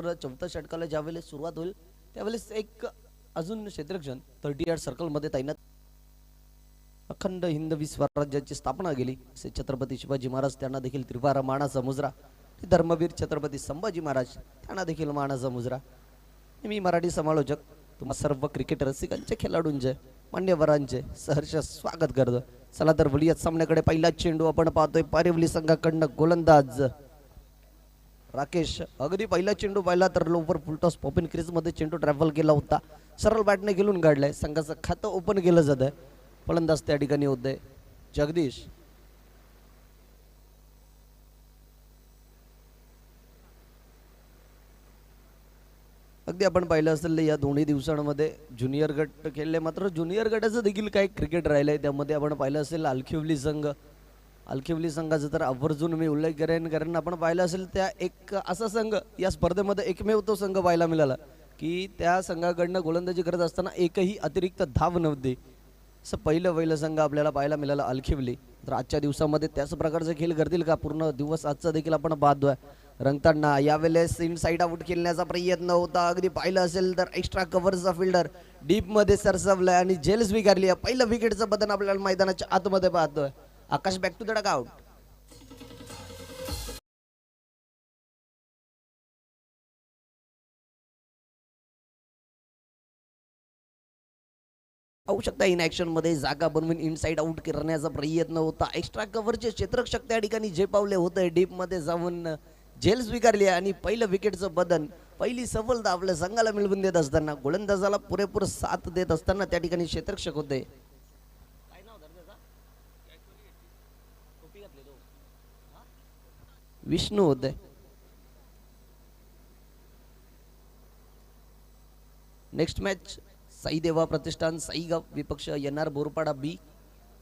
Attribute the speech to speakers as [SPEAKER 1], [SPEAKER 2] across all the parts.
[SPEAKER 1] चौथ्या षटकाला ज्यावेळेस सुरुवात होईल त्यावेळेस एक अजून क्षेत्ररक्षण 38 सर्कलमध्ये तैनात अखंड हिंदवी स्वराज्याची स्थापना केली असे छत्रपती शिवाजी महाराज त्यांना देखील त्रिवार मानाचा मुजरा, धर्मवीर छत्रपती संभाजी महाराज त्यांना देखील मानाचा मुजरा. मी मराठी समालोचक तुम्हा सर्व क्रिकेट रसिकांचे खेळाडूंचे मान्यवरांचे सहर्ष स्वागत करतो. चला तर वळूया सामन्याकडे. पहिला चेंडू आपण पाहतोय पारिवली संघाकडनं गोलंदाज राकेश. अगदी पहिला चेंडू पाहिला तर लोवर फुलटॉस पॉपिन क्रीज मध्ये चेंडू ट्रॅव्हल केला होता. सरळ बॅटने घेऊन काढलाय. संघाचं खातं ओपन केलं जात आहे. फलंदाज त्या ठिकाणी होते जगदीश. अगदी आपण पाहिलं असेल या दोन्ही दिवसांमध्ये ज्युनियर गट खेळले, मात्र ज्युनियर गटाचं देखील काही क्रिकेट राहिलंय. त्यामध्ये आपण पाहिलं असेल अलखिवली संघाचा तर आवर्जून मी उल्लेख करेन, कारण आपण पाहिलं असेल त्या एक असा संघ या स्पर्धेमध्ये एकमेव तो संघ पाहायला मिळाला की त्या संघाकडनं गोलंदाजी करत असताना एकही अतिरिक्त धाव नव्हती. असं पहिलं संघ आपल्याला पाहायला मिळाला अलखिवली. तर आजच्या दिवसामध्ये त्याच प्रकारचे खेळ करतील का? पूर्ण दिवस आजचा देखील आपण पाहतोय रंगताना. यावेळेस इन साईड आउट खेळण्याचा प्रयत्न होता. अगदी पाहिलं असेल तर एक्स्ट्रा कव्हरचा फिल्डर डीप मध्ये सरसवलाय आणि झेल स्वीकारली. पहिलं विकेटचं बटन आपल्याला मैदानाच्या आतमध्ये पाहतोय. Akash back to the dugout. पाहू शकता इन ऍक्शन मध्ये जागा बनवून इनसाइड आउट करण्याचा प्रयत्न होता. एक्स्ट्रा कव्हरचे क्षेत्ररक्षक त्या ठिकाणी जे पावले होते डीप मध्ये जाऊन झेल स्वीकारली आणि पहिलं विकेटचं बदन, पहिली सफलता आपल्या संघाला मिळवून देत असताना, गोलंदाजाला पुरेपूर साथ देत असताना त्या ठिकाणी क्षेत्ररक्षक होते विष्णू होते. नेक्स्ट मॅच साई देवा प्रतिष्ठान साईगाव विपक्ष येणार बोरपाडा बी.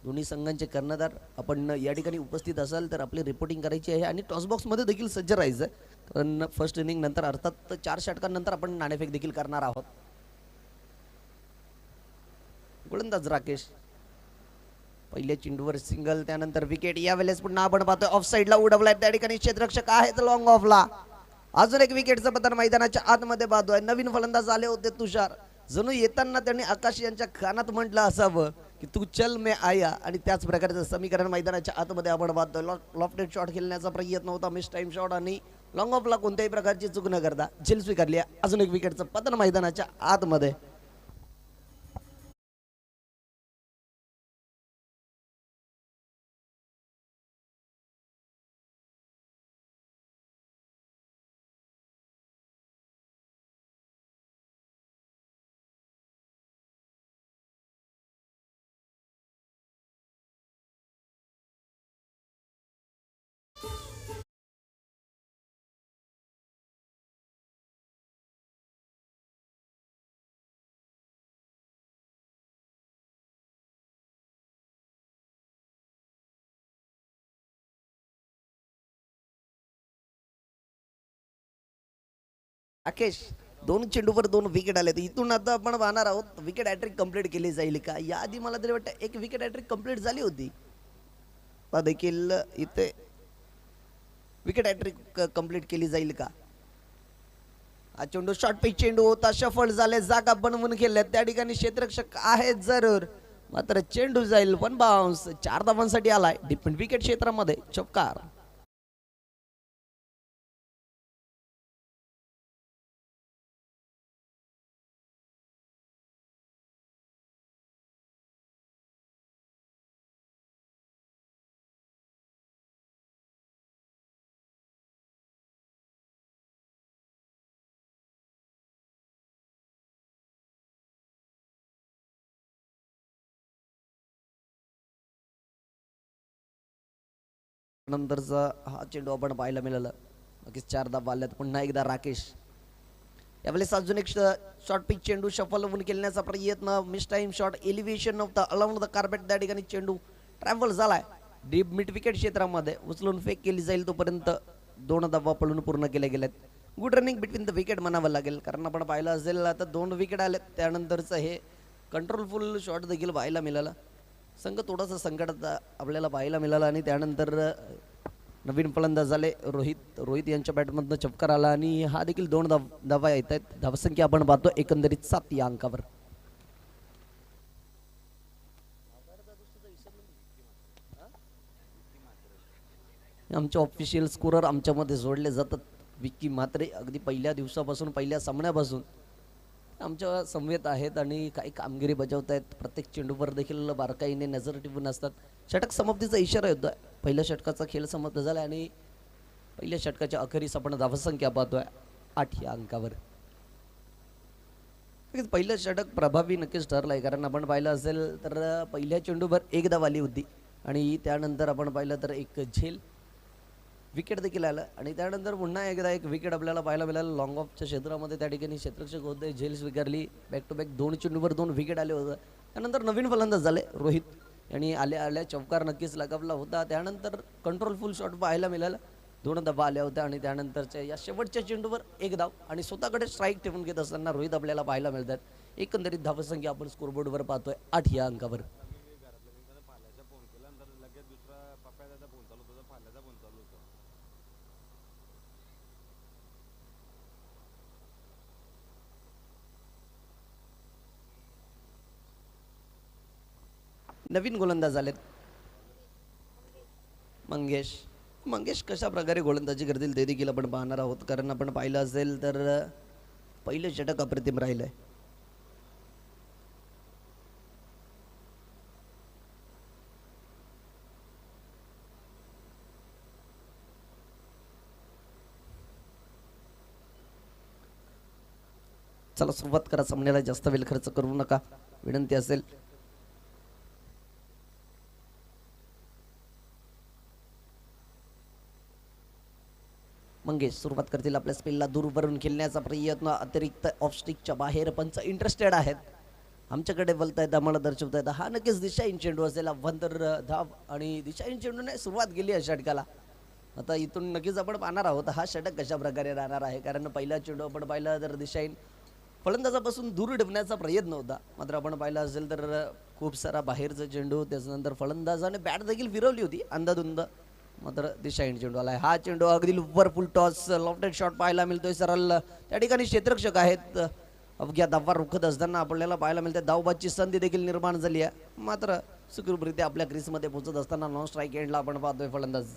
[SPEAKER 1] दोन्ही संघांचे कर्णधार आपण या ठिकाणी उपस्थित असाल तर आपली रिपोर्टिंग करायची आहे आणि टॉस बॉक्स मध्ये देखील सज्ज राहायचं, कारण फर्स्ट इनिंग नंतर अर्थात 4 षटकांनंतर आपण नाणेफेक देखील करणार आहोत. गोलंदाज राकेश पहिल्या चेंडूवर सिंगल, त्यानंतर विकेट. यावेळेस पुन्हा आपण पाहतोय ऑफ साईडला उडवलाय. त्या ठिकाणी क्षेत्ररक्षक आहेत लॉंग ऑफला. अजून एक विकेटचं पतन मैदानाच्या आतमध्ये पाहतोय. नवीन फलंदाज आले होते तुषार. जणू येताना त्यांनी आकाश यांच्या कानात म्हटलं असावं की तू चल मे आया, आणि त्याच प्रकारचं समीकरण मैदानाच्या आतमध्ये आपण पाहतोय. लॉफ्टेड शॉट खेळण्याचा प्रयत्न होता, मिस टाइम शॉट, आणि लॉंग ऑफला कोणत्याही प्रकारची चूक न करता झेल स्वीकारली. अजून एक विकेटचं पतन मैदानाच्या आतमध्ये. राकेश 2 चेंडूवर 2 विकेट आले. इथून आता आपण पाहणार आहोत विकेट हॅट्रिक कंप्लीट केली जाईल का. याआधी मला तरी वाटतं एक विकेट हॅट्रिक कंप्लीट झाली होती, देखील इथे विकेट हॅट्रिक कंप्लीट केली जाईल का. हा चेंडू शॉर्ट पिच चेंडू होता, शफल झाले, जागा बनवून खेळल्या. त्या ठिकाणी क्षेत्ररक्षक आहेत जरूर, मात्र चेंडू जाईल वन बाउन्स. 4 धावांसाठी आलाय डिफेंड विकेट क्षेत्रामध्ये चौकार. नंतरचा हा चेंडू आपण पाहायला मिळाला. नक्कीच 4 धावा आल्यात. पुन्हा एकदा राकेश. यावेळेस अजून एक शॉर्ट पिच चेंडू शफल होऊन खेळण्याचा प्रयत्न, मिस टाइम शॉट, एलिव्हेशन नव्हता, अलाउंड द कार्पेट. त्या ठिकाणी चेंडू ट्रॅव्हल झालाय डीप मिड विकेट क्षेत्रामध्ये. उचलून फेक केली जाईल. तोपर्यंत 2 धावा पळून पूर्ण केल्या गेल्यात. Good running between the wicket म्हणावं लागेल, कारण आपण पाहिलं असेल आता 2 विकेट आलेत. त्यानंतरचं हे कंट्रोलफुल शॉट देखील पाहायला मिळाला. संघ थोडासा संकटात आपल्याला पाहायला मिळाला आणि त्यानंतर नवीन फलंदाज झाले रोहित यांच्या बॅटमधनं चपकार आला आणि हा देखील 2 धावा येत आहेत. धावसंख्या आपण पाहतो एकंदरीत 7 या अंकावर. आमचे ऑफिशियल स्कोरर आमच्यामध्ये जोडले जातात. विक्की म्हात्रे अगदी पहिल्या दिवसापासून पहिल्या सामन्यापासून आमच्या समवेत आहेत आणि काही कामगिरी बजावत आहेत. प्रत्येक चेंडूवर देखील बारकाईने नजर ठेवून असतात. षटक समाप्तीचा इशारा येतोय. पहिल्या षटकाचा खेळ समाप्त झाला आणि पहिल्या षटकाच्या अखेरीस आपण धावसंख्या पाहतोय 8 या अंकावर. पहिलं षटक प्रभावी नक्कीच ठरलंय, कारण आपण पाहिलं असेल तर पहिल्या चेंडूवर 1 धाव आली होती आणि त्यानंतर आपण पाहिलं तर एक झेल विकेट देखील आलं आणि त्यानंतर पुन्हा एकदा एक विकेट आपल्याला पाहायला मिळालं लॉंग ऑफच्या क्षेत्रामध्ये. त्या ठिकाणी क्षेत्ररक्षक होते, झेल स्वीकारली, बॅक टू बॅक 2 चेंडूवर 2 विकेट आले होते. त्यानंतर नवीन फलंदाज झाले रोहित यांनी आल्या चौकार नक्कीच लगावला होता. त्यानंतर कंट्रोल फुल शॉट पाहायला मिळाला, 2 धावा आल्या होत्या आणि त्यानंतरच्या या शेवटच्या चेंडूवर 1 धाव आणि स्वतःकडे स्ट्राईक ठेवून घेत असताना रोहित आपल्याला पाहायला मिळतात. एकंदरीत धावसंख्या आपण स्कोरबोर्डवर पाहतोय 8 या अंकावर. नवीन गोलंदाज आलेत मंगेश कशा प्रकारे गोलंदाजी करतील ते देखील आपण पाहणार आहोत, कारण आपण पाहिलं असेल तर पहिले षटक अप्रतिम राहिलंय. चला सुरुवात करा सामन्याला. जास्त वेळ खर्च करू नका, विनंती असेल. मंगेश सुरुवात करतील आपल्या स्पेलला दूरवरून खेळण्याचा प्रयत्न. अतिरिक्त ऑफस्टिकच्या बाहेर पंच इंटरेस्टेड आहेत, आमच्याकडे बोलतायत, आम्हाला दर्शवतायत. हा नक्कीच दिशाहीन चेंडू असेल. अभ्यंतर धाव आणि दिशाहीन चेंडूने सुरुवात केली या षटकाला. आता इथून नक्कीच आपण पाहणार आहोत हा षटक कशा प्रकारे राहणार आहे, कारण पहिला चेंडू आपण पाहिला तर दिशाहीन फलंदाजापासून दूर ठेवण्याचा प्रयत्न होता. मात्र आपण पाहिलं असेल तर खूप सारा बाहेरचा चेंडू, त्याच्यानंतर फलंदाजाने बॅट देखील फिरवली होती अंदाधुंद, मात्र दिशाहीन चेंडू आलाय. हा चेंडू अगदी लोवर फुल टॉस लॉफ्टेड शॉट पाहायला मिळतोय. सरळ त्या ठिकाणी क्षेत्ररक्षक आहेत, अवघ्या धावा रोखत असताना आपल्याला पाहायला मिळते. धावबादची संधी देखील निर्माण झाली आहे, मात्र सुखरूपरित्या आपल्या क्रीजमध्ये पोहोचत असताना नॉन स्ट्राईक एंडला आपण पाहतोय फलंदाज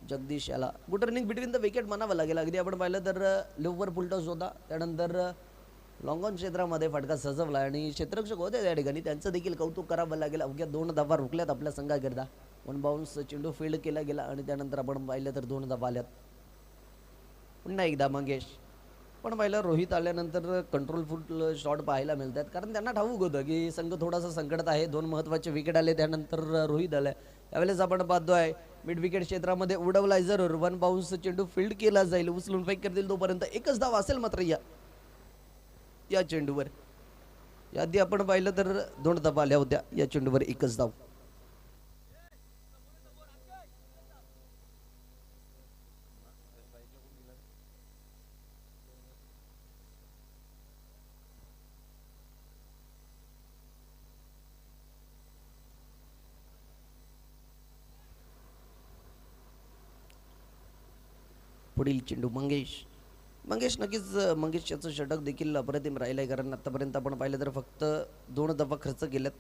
[SPEAKER 1] जगदीश याला good running between the wicket म्हणावं लागेल. अगदी आपण पाहिलं तर लोवर फुल टॉस होता, त्यानंतर लॉंग ऑन क्षेत्रामध्ये फटका सजवला आणि क्षेत्ररक्षक होते त्या ठिकाणी, त्यांचं देखील कौतुक करावं लागेल. अवघ्या 2 धावा रोखल्यात आपल्या संघाकरता. 1 बाउन्स चेंडू फील्ड केला गेला आणि त्यानंतर आपण पाहिलं तर 2 धावा आल्यात. पुन्हा एकदा मंगेश. पण पाहिलं रोहित आल्यानंतर कंट्रोल फुल शॉट पाहायला मिळतात, कारण त्यांना ठाऊक होतं की संघ थोडासा संकटात आहे. 2 महत्त्वाचे विकेट आले, त्यानंतर रोहित आलाय. यावेळेस आपण पाहतोय मिड विकेट क्षेत्रामध्ये उडवलाय जरूर. 1 बाउन्स चेंडू फील्ड केला जाईल, उचलून फेक करतील तोपर्यंत एकच धाव असेल मात्र या चेंडूवर. याआधी आपण पाहिलं तर 2 धावा आल्या होत्या, या चेंडूवर एकच धाव. पुढील चेंडू मंगेश नक्कीच मंगेशचं षटक देखील अप्रतिम राहिलंय, कारण आतापर्यंत आपण पाहिलं तर फक्त 2 धावा खर्च केल्यात,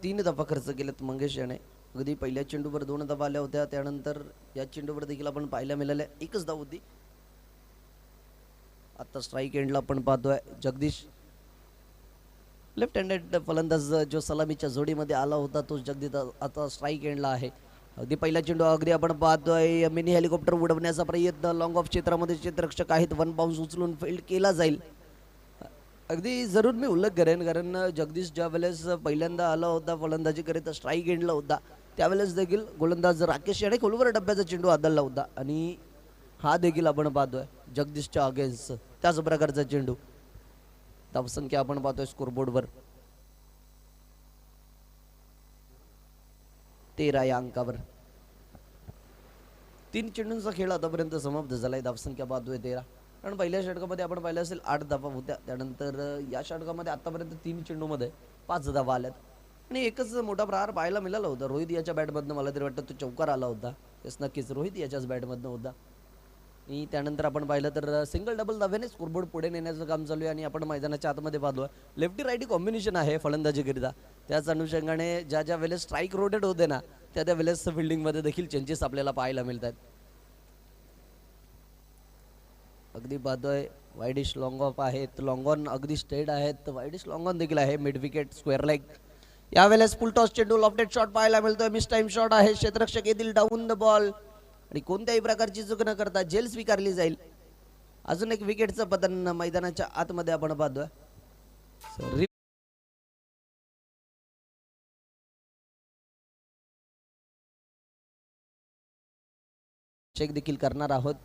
[SPEAKER 1] 3 धावा खर्च केल्यात मंगेश याने. अगदी पहिल्या चेंडूवर 2 धावा आल्या होत्या, त्यानंतर या चेंडूवर देखील आपण पाहायला मिळाल्या एकच धाव होती. आता स्ट्राईक एंडला आपण पाहतोय जगदीश, लेफ्ट हँडेड फलंदाज जो सलामीच्या जोडीमध्ये आला होता तो जगदीश आता स्ट्राईक एंडला आहे. अगदी पहिला चेंडू अगदी आपण पाहतोय मिनी हेलिकॉप्टर उडवण्याचा प्रयत्न. लॉंग ऑफ क्षेत्रामध्ये क्षेत्ररक्षक आहेत, 1 बाउन्स उचलून फील्ड केला जाईल. अगदी जरूर मी उल्लेख करेन, कारण जगदीश ज्या वेळेस पहिल्यांदा आला होता फलंदाजी करीत स्ट्राईक एंडला होता, त्यावेळेस देखील गोलंदाज राकेश याने खोलवर डब्याचा चेंडू आदळला होता आणि हा देखील आपण पाहतोय जगदीशच्या अगेन्स्ट त्याच प्रकारचा चेंडू. धावसंख्या आपण पाहतोय स्कोरबोर्डवर 13 या अंकावर. 3 चेंडूंचा खेळ आतापर्यंत समाप्त झालाय. धावसंख्या पाहतोय 13, कारण पहिल्या षटकामध्ये आपण पाहिलं असेल 8 धावा होत्या, त्यानंतर या षटकामध्ये आतापर्यंत 3 चेंडूमध्ये 5 धावा आल्यात. आणि एकच मोठा प्रहार पाहायला मिळाला होता रोहित याच्या बॅटमधनं. मला तरी वाटतं तो चौकार आला होता. तेच नक्कीच रोहित याच्याच बॅटमधनं होता. आणि त्यानंतर आपण पाहिलं तर सिंगल डबल धाव्याने स्कोरबोर्ड पुढे नेण्याचं काम चालू आहे. आणि आपण मैदानाच्या आतमध्ये पाहतो लेफ्टी राईटी कॉम्बिनेशन आहे फलंदाजीकरिता. त्याच अनुषंगाने ज्या ज्या वेळेस स्ट्राईक रोटेट होते ना त्या त्या वेळेस फिल्डिंगमध्ये देखील चेंजेस आपल्याला पाहायला मिळतात. अगदी पाहतोय वाईडिश लॉंग ऑफ आहेत, लॉंग ऑन अगदी स्ट्रेट आहेत, वाईडिश लॉंग ऑन देखील आहे, मिड विकेट स्क्वेअर लेग. यावेळेस फुल टॉस चेंडू लॉफ्टेड शॉट पाहायला मिळतोय. मिस टाइम शॉट आहे, क्षेत्ररक्षक येथील डाऊन द बॉल आणि कोणत्याही प्रकारची चूक न करता जेल स्वीकारली जाईल. अजून एक विकेटचं पतन मैदानाच्या आतमध्ये आपण पाहतोय. चेक देखील करणार आहोत.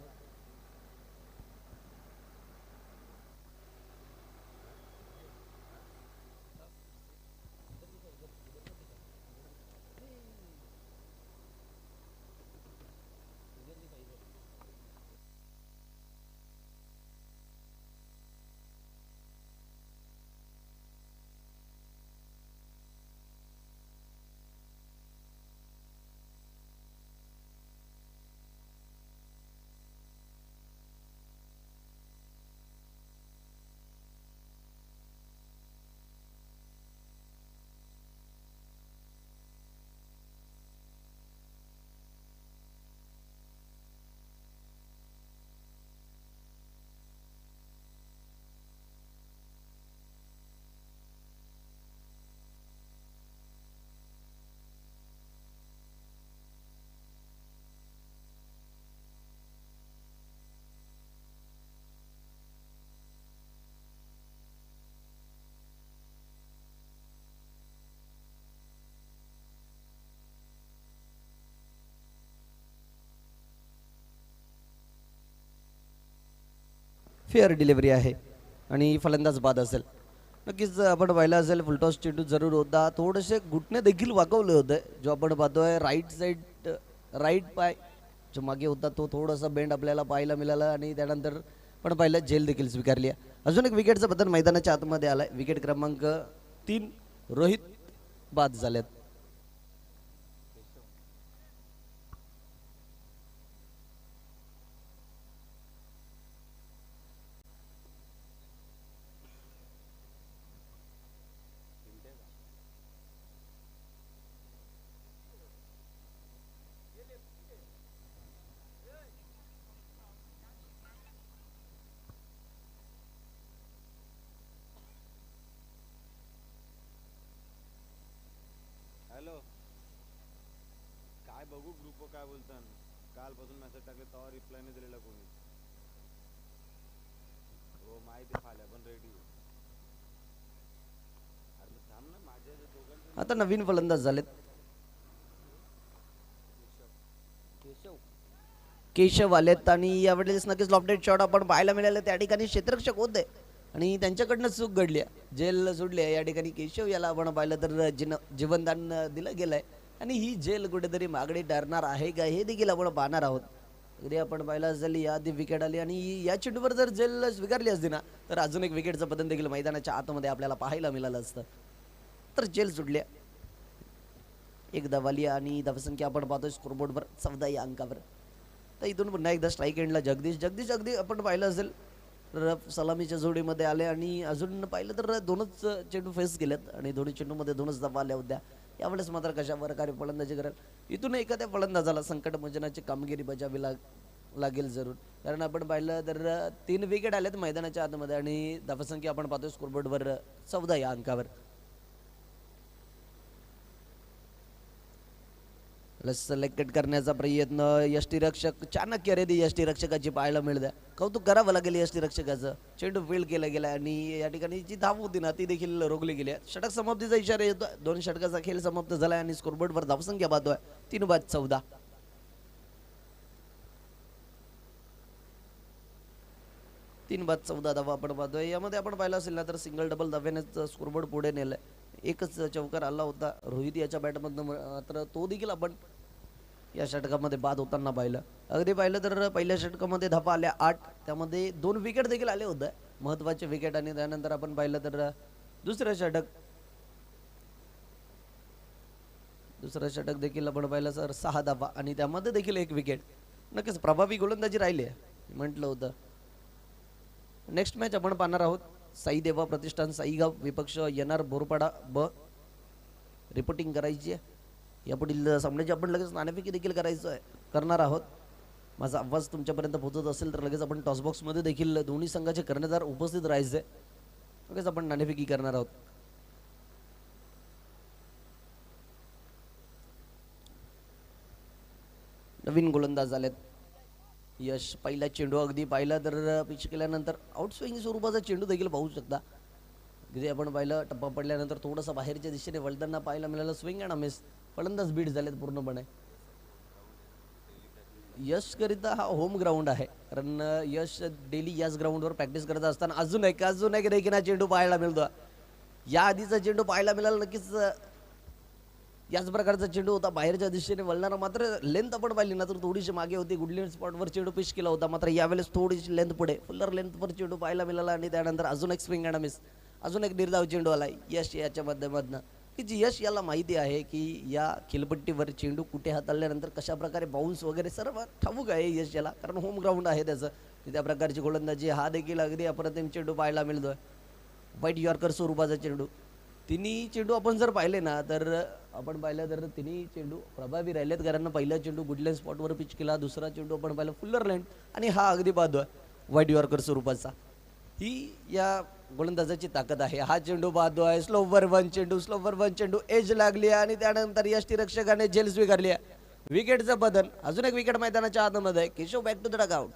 [SPEAKER 1] फेअर डिलिव्हरी आहे आणि फलंदाज बाद असेल. नक्कीच आपण पाहिलं असेल फुलटॉस चेंडू जरूर होता. थोडेसे घुटणे देखील वाकवले होते. जो आपण पाहतोय राईट साईड राईट पाय जो मागे होता तो थोडासा बेंड आपल्याला पाहायला मिळाला. आणि त्यानंतर पण पाहिलं जेल देखील स्वीकारली आहे. अजून एक विकेटचं पतन मैदानाच्या आतमध्ये आलाय. विकेट क्रमांक 3 रोहित बाद झाल्यात.
[SPEAKER 2] हॅलो, काय बघू ग्रुपवर काय बोलतात. कालपासून मेसेज टाकले तेव्हा रिप्लाय नाही दिलेला कोणी. हो माहिती फाल्या पण रेडी. अरे थांब ना माझ्या दोघांचे.
[SPEAKER 1] आता नवीन फलंदाज झालेत. केशव आलेत आणि यावेळेस नक्कीच लॉफ्टेड शॉट आपण पाहायला मिळाले. त्या ठिकाणी क्षेत्ररक्षक होते आणि त्यांच्याकडनं चूक घडली. जेल सोडली आहे या ठिकाणी. केशव याला आपण पाहिलं तर जीवनदान दिलं गेलंय आणि ही जेल कुठेतरी मागणी ठरणार आहे का हे देखील आपण पाहणार आहोत. अगदी आपण पाहिलं असेल या आधी विकेट आली आणि या चेंडूवर जर जेल स्वीकारली असती ना तर अजून एक विकेटचं पतन देखील मैदानाच्या आतमध्ये आपल्याला पाहायला मिळालं असतं. तर जेल सुटल्या. एक धावाली आणि धावसंख्या आपण पाहतोय स्कोरबोर्डवर 14 या अंकावर. तर इथून पुन्हा एकदा स्ट्राईक एंडला जगदीश अगदी आपण पाहिलं असेल तर सलामीच्या जोडीमध्ये आले आणि अजून पाहिलं तर दोनच चेंडू फेस केलेत आणि दोन्ही चेंडूमध्ये दोनच धावा आल्या होत्या. यावेळेस मात्र कशा प्रकारे फलंदाजी करेल इथून एखाद्या फलंदाजाला संकट मोचनाची कामगिरी बजावी लागेल जरूर. कारण आपण पाहिलं तर 3 विकेट आलेत मैदानाच्या आतमध्ये आणि धावसंख्या आपण पाहतोय स्कोरबोर्डवर 14 या अंकावर. सिलेक्टेड करण्याचा प्रयत्न यष्टीरक्षक चाणक्य रेदी यष्टीरक्षकाची पाहायला मिळते. कौतुक करावं लागेल यष्टीरक्षकाचं. चेंडू फील्ड केला गेला आणि या ठिकाणी जी धाव होती ना ती देखील रोखली गेली. षटक समाप्तीचा इशारा येतो. 2 षटकाचा खेळ समाप्त झाला आणि स्कोरबोर्डवर धावसंख्या पाहतोय 3/14. 3/14 धावा आपण पाहतोय. यामध्ये आपण पाहिलं असेल ना तर सिंगल डबल धाव्यानेच स्कोरबोर्ड पुढे नेलंय. एकच चौकार आला होता रोहित याच्या बॅटमधनं मात्र तो देखील आपण या षटकामध्ये बाद होताना पाहिलं. अगदी पाहिलं तर पहिल्या षटकामध्ये धावा आल्या 8. त्यामध्ये 2 विकेट देखील आले होते महत्त्वाचे विकेट. आणि त्यानंतर आपण पाहिलं तर दुसरं षटक दुसरं षटक देखील आपण पाहिलं सर 6 धावा आणि त्यामध्ये देखील 1 विकेट. नक्कीच प्रभावी गोलंदाजी राहिली आहे म्हटलं होतं. नेक्स्ट मॅच आपण पाहणार आहोत साई देवा प्रतिष्ठान साईगाव विपक्ष येणार बोरपाडा ब. रिपोर्टिंग करायची आहे. यापुढील सामन्याची आपण लगेच नाणेफेकी देखील करणार आहोत. माझा आवाज तुमच्यापर्यंत पोहोचत असेल तर लगेच आपण टॉसबॉक्समध्ये देखील दोन्ही संघाचे कर्णधार उपस्थित राहायचे. लगेच आपण नाणेफेकी करणार आहोत. नवीन गोलंदाज आलेत. यश पहिला चेंडू अगदी पाहिला तर पिच केल्यानंतर आउटस्विंग स्वरूपाचा चेंडू देखील पाहू शकता. अगदी आपण पाहिलं टप्पा पडल्यानंतर थोडंसं बाहेरच्या दिशेने वळताना पाहायला मिळालं. Swing and miss. फलंदाज बीट झालेत पूर्णपणे. यश करिता हा होम ग्राउंड आहे कारण यश डेली याच ग्राउंडवर प्रॅक्टिस करत असताना अजून एक देखील चेंडू पाहायला मिळतो. या आधीचा चेंडू पाहायला मिळाला नक्कीच याच प्रकारचा चेंडू होता बाहेरच्या दिशेने वळणारा. मात्र लेंथ आपण पाहिली ना तर थोडीशी मागे होती. गुडलेंड स्पॉटवर चेंडू पिच केला होता मात्र यावेळेस थोडीशी लेंथ पुढे फुल्लर लेंथवर चेंडू पाहायला मिळाला आणि त्यानंतर अजून एक स्विंग अँड मिस. अजून एक निर्धाव चेंडू आला यश याच्या माध्यमातून की जी यश याला माहिती आहे की या खेळपट्टीवर चेंडू कुठे हाताळल्यानंतर कशा प्रकारे बाउन्स वगैरे सर्व ठाऊक आहे यश याला कारण होम ग्राउंड आहे त्याचं. त्या प्रकारची गोलंदाजी हा देखील अगदी अप्रतिम चेंडू पाहायला मिळतोय. व्हाईट यॉर्कर स्वरूपाचा चेंडू. तिन्ही चेंडू आपण जर पाहिले ना तर आपण पाहिलं तर तिन्ही चेंडू प्रभावी राहिलेत कारण पहिला चेंडू गुडलेंड स्पॉटवर पिच केला. दुसरा चेंडू आपण पाहिला फुल्लर लेंथ आणि हा अगदी पाहतोय व्हाईट यॉर्कर स्वरूपाचा. ही या गोलंदाजाची ताकद आहे. हा चेंडू पाहतोय स्लोवर वन चेंडू एज लागली आणि त्यानंतर यष्टीरक्षकाने झेल स्वीकारली. विकेटचं बदल. अजून एक विकेट मैदानाच्या आतमध्ये. Keshav back to the dugout.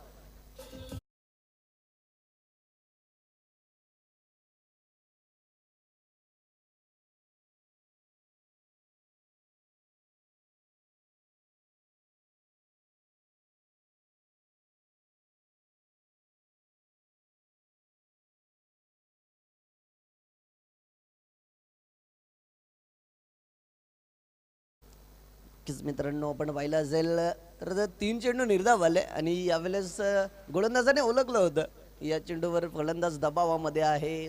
[SPEAKER 1] मित्रांनो आपण पाहिलं असेल तर 3 चेंडू निर्धाव आले आणि यावेळेस गोलंदाजाने ओळखलं होतं या चेंडूवर फलंदाज दबावामध्ये आहे.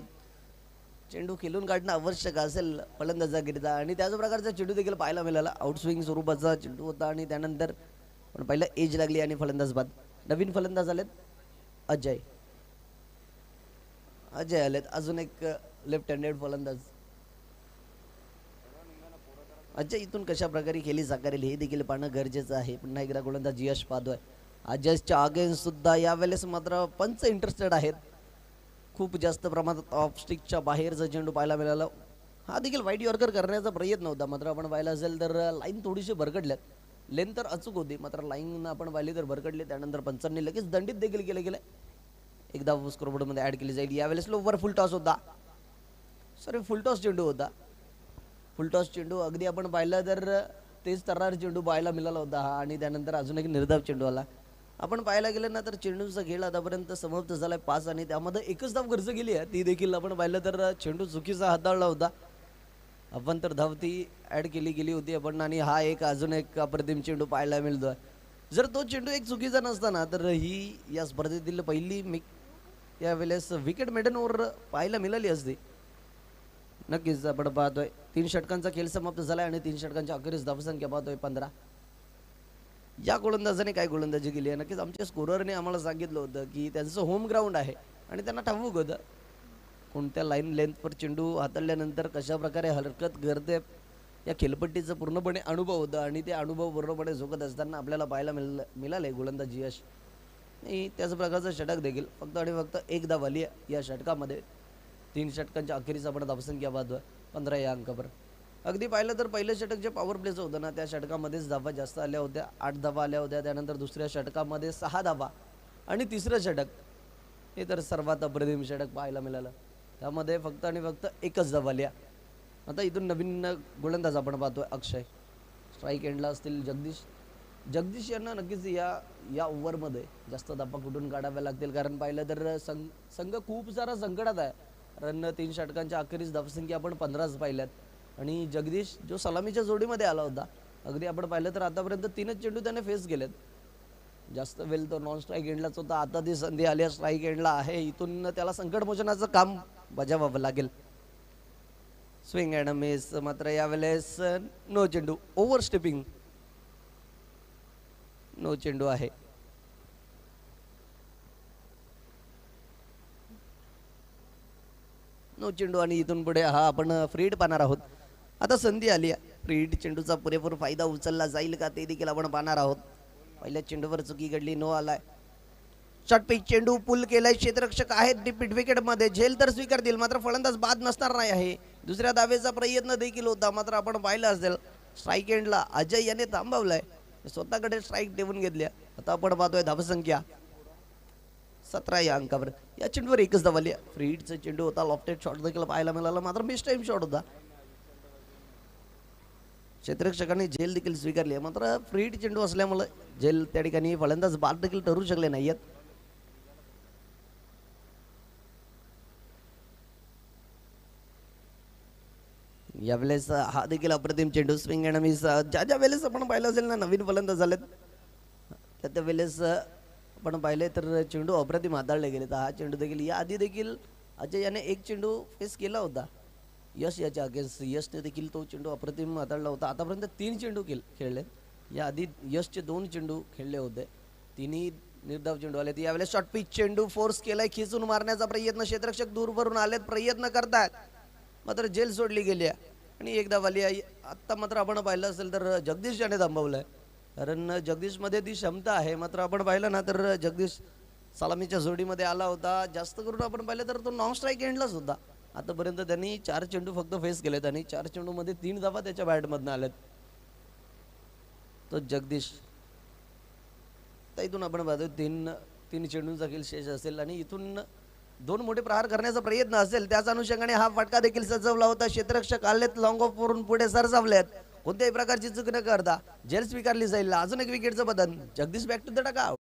[SPEAKER 1] चेंडू खेळून काढणं आवश्यक असेल फलंदाजाकरिता आणि त्याच प्रकारचा चेंडू देखील पाहायला मिळाला. आउटस्विंग स्वरूपाचा चेंडू होता आणि त्यानंतर पण पहिलं एज लागली आणि फलंदाज बाद. नवीन फलंदाज आलेत अजय आलेत. अजून एक लेफ्ट हँडेड फलंदाज. अजय इथून कशा प्रकारे खेळी साकारेल हे देखील पाहणं गरजेचं आहे. पुन्हा एकदा गोलंदाज यश पाहतोय. अजयच्या अगेन्स्ट सुद्धा यावेळेस मात्र पंच इंटरेस्टेड आहेत. खूप जास्त प्रमाणात ऑफ स्टिकच्या बाहेरचा चेंडू पाहायला मिळाला. हा देखील व्हाईट यॉर्कर करण्याचा प्रयत्न होता मात्र आपण पाहिलं असेल तर लाईन थोडीशी भरकटल्यात. लेंथ तर अचूक होती मात्र लाईन आपण पाहिली तर भरकटली. त्यानंतर पंचांनी लगेच दंडित देखील केले. एकदा स्कोरबोर्डमध्ये ॲड केली जाईल. यावेळेस लोवर फुल टॉस होता. फुल टॉस चेंडू होता. फुल टॉस चेंडू अगदी आपण पाहिलं तर तेच तर्रार चेंडू पाहायला मिळाला होता हा आणि त्यानंतर अजून एक निर्धाव चेंडू आला. आपण पाहायला गेलं ना तर चेंडूचा खेळ आतापर्यंत समाप्त झालाय 5 आणि त्यामध्ये एकच धाव खर्च केली आहे. ती देखील आपण पाहिलं तर चेंडू चुकीचा हाताळला होता. आपण तर धाव ती ॲड केली होती आपण आणि हा एक अजून एक अप्रतिम चेंडू पाहायला मिळतोय. जर तो चेंडू एक चुकीचा नसताना तर ही या स्पर्धेतील पहिली यावेळेस विकेट मेडन ओव्हर पाहायला मिळाली असती. नक्कीच आपण पाहतोय 3 षटकांचा खेळ समाप्त झालाय आणि 3 षटकांच्या अखेरीस धावसंख्या पाहतोय 15. या गोलंदाजाने काय गोलंदाजी केली आहे नक्कीच आमच्या स्कोररने आम्हाला सांगितलं होतं की त्यांचं होम ग्राउंड आहे आणि त्यांना ठाऊक होतं कोणत्या लाईन लेंथवर चेंडू हाताळल्यानंतर कशा प्रकारे हरकत करते. या खेळपट्टीचा पूर्णपणे अनुभव होता आणि ते अनुभव पूर्णपणे झोकत असताना आपल्याला पाहायला मिळाले गोलंदाज यश. आणि त्याच प्रकारचं षटक देखील फक्त आणि फक्त एक धाव आली या षटकामध्ये. 3 षटकांच्या अखेरीस आपण धावसंख्या पाहतोय 15 या अंकावर. अगदी पाहिलं तर पहिलं षटक जे पॉवर प्लेचं होतं ना त्या षटकामध्येच धावा जास्त आल्या होत्या. 8 धावा आल्या होत्या. त्यानंतर दुसऱ्या षटकामध्ये 6 धावा आणि तिसरं षटक हे तर सर्वात अप्रतिम षटक पाहायला मिळालं. त्यामध्ये फक्त आणि फक्त एकच धावा आल्या. आता इथून नवीन गोलंदाज आपण पाहतोय अक्षय. स्ट्राईक एंडला असतील जगदीश यांना नक्कीच या ओव्हरमध्ये जास्त धावा कुठून काढाव्या लागतील कारण पाहिलं तर संघ खूप सारा संकटात आहे. कारण 3 षटकांच्या अखेरीस धावसंख्या आपण 15च पाहिल्यात आणि जगदीश जो सलामीच्या जोडीमध्ये आला होता अगदी आपण पाहिलं तर आतापर्यंत 3च चेंडू त्याने फेस केलेत. जास्त वेळ तो नॉन स्ट्राईक एंडलाच होता. आता ती संधी आली स्ट्राईक एंडला आहे. इथून त्याला संकटमोचनाचं काम बजावावं लागेल. Swing and miss. मात्र यावेळेस नो चेंडू. Over stepping. नो चेंडू आहे. नो चेंडू आणि इथून पुढे हा आपण फ्रीड पाहणार आहोत. आता संधी आली आहे. फ्रीड चेंडूचा पुरेपूर फायदा उचलला जाईल का ते देखील आपण पाहणार आहोत. पहिल्या चेंडूवर चुकी घडली. नो आलाय. शॉर्ट पिच चेंडू पुल केलाय. क्षेत्ररक्षक आहेत डीप विकेट मध्ये. झेल तर स्वीकारतील मात्र फलंदाज बाद नसणार नाही आहे. दुसऱ्या धावेचा प्रयत्न देखील होता मात्र आपण पाहिलं असेल स्ट्राईक एंडला अजय याने थांबवलाय. स्वतःकडे स्ट्राईक ठेवून घेतल्या. आता आपण पाहतोय धावसंख्या 17 या अंकावर. या चेंडूवर एकच धाव आली. फ्रीडचा चेंडू होता. लॉफ्टेड शॉट देखील पाहायला मिळाला मात्र मिस टाइम शॉट होता. क्षेत्ररक्षकांनी झेल देखील स्वीकारली आहे मात्र फ्रीड चेंडू असल्यामुळे झेल त्या ठिकाणी फलंदाज बाद देखील ठरू शकले नाहीयेत. यावेळेस हा देखील अप्रतिम चेंडू. Swing and miss. ज्या वेळेस आपण पाहिलं असेल ना नवीन फलंदाज झालेत त्या वेळेस आपण पाहिले तर चेंडू अप्रतिम हाताळले गेले. तर हा चेंडू देखील या आधी देखील अजय याने एक चेंडू फेस केला होता यश याच्या अगेन्स्ट. यशने देखील तो चेंडू अप्रतिम हाताळला होता. आतापर्यंत 3 चेंडू खेळले. या आधी यशचे 2 चेंडू खेळले होते. तिन्ही निर्धाव चेंडू आले. यावेळेस शॉर्ट पिच चेंडू फोर्स केलाय. खिचून मारण्याचा प्रयत्न. क्षेत्ररक्षक दूरवरून आलेत. प्रयत्न करतात मात्र जेल सोडली गेली आहे आणि एकदा वाली आहे. आत्ता मात्र आपण पाहिलं असेल तर जगदीश याने थांबवलंय. कारण जगदीशमध्ये ती क्षमता आहे. मात्र आपण पाहिलं ना तर जगदीश सलामीच्या जोडीमध्ये आला होता. जास्त करून आपण पाहिलं तर तो नॉन स्ट्राईक एंडलाच होता. आतापर्यंत त्यांनी 4 चेंडू फक्त फेस केलेत आणि 4 चेंडूमध्ये 3 धावा त्याच्या बॅटमधनं आल्यात. तो जगदीश. तर इथून आपण पाहतो 3 चेंडूंचा खेळ शेष असेल आणि इथून 2 मोठे प्रहार करण्याचा प्रयत्न असेल. त्याच अनुषंगाने हा फटका देखील सजवला होता. क्षेत्ररक्षक आलेत लॉंग ऑफ वरून पुढे सरसावलेत. कोणत्याही प्रकारची चूक न करता जेल स्वीकारली जाईल. अजून एक विकेटचं बदल. Jagdish back to the dugout.